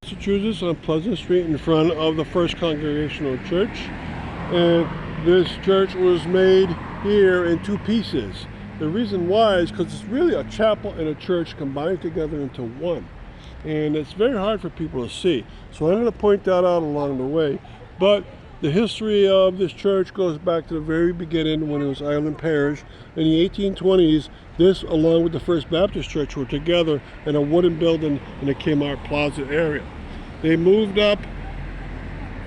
Massachusetts on Pleasant Street in front of the First Congregational Church, and this church was made here in two pieces. The reason why is because it's really a chapel and a church combined together into one, and it's very hard for people to see, so I'm going to point that out along the way. But the history of this church goes back to the very beginning when it was Island Parish. In the 1820s, this along with the First Baptist Church were together in a wooden building in the Kmart Plaza area. They moved up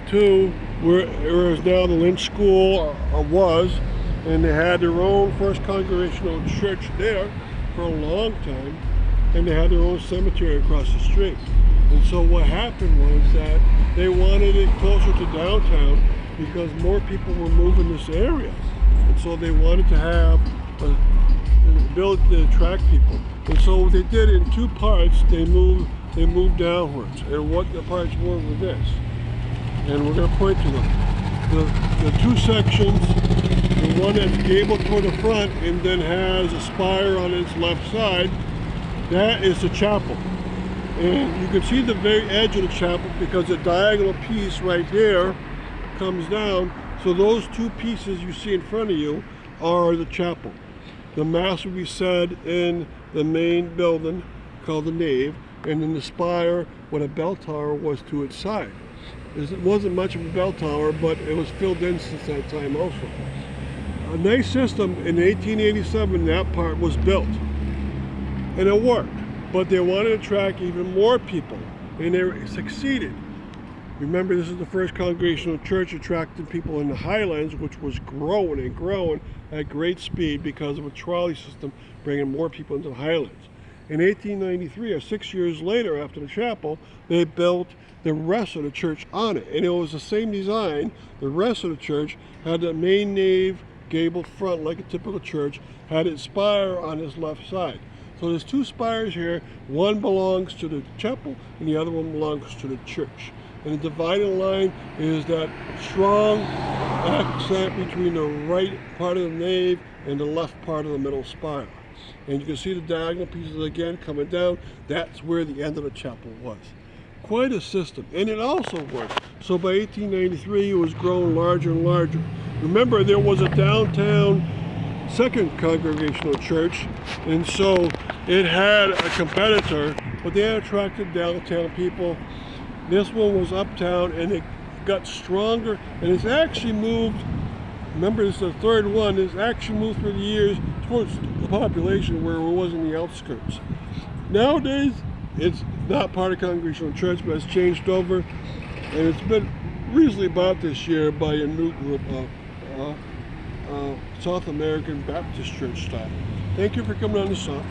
to where is now the Lynch School was, and they had their own First Congregational Church there for a long time, and they had their own cemetery across the street. And so what happened was that they wanted it closer to downtown because more people were moving this area. And so they wanted to have a ability to attract people. And so what they did in two parts, they moved downwards. And what the parts were this. And we're going to point to them. The two sections, the one that's gabled toward the front and then has a spire on its left side, that is the chapel. And you can see the very edge of the chapel because the diagonal piece right here comes down. So those two pieces you see in front of you are the chapel. The mass will be said in the main building called the nave, and then the spire with a bell tower was to its side. It wasn't much of a bell tower, but it was filled in since that time also. A nice system. In 1887 that part was built, and it worked. But they wanted to attract even more people, and they succeeded. Remember, this is the First Congregational Church attracting people in the Highlands, which was growing and growing at great speed because of a trolley system bringing more people into the Highlands. In 1893, or 6 years later after the chapel, they built the rest of the church on it. And it was the same design. The rest of the church had the main nave, gabled front like a typical church, had its spire on its left side. So there's two spires here. One belongs to the chapel and the other one belongs to the church. And the dividing line is that strong accent between the right part of the nave and the left part of the middle spire. And you can see the diagonal pieces again coming down. That's where the end of the chapel was. Quite a system, and it also worked. So by 1893 it was growing larger and larger. Remember, there was a downtown Second Congregational Church, and so it had a competitor, but they attracted downtown people. This one was uptown, and it got stronger, and it's actually moved. Remember, this is the third one. It's actually moved through the years towards the population where it was in the outskirts. Nowadays, it's not part of Congregational Church, but it's changed over, and it's been recently bought this year by a new group of South American Baptist Church style. Thank you for coming on the song.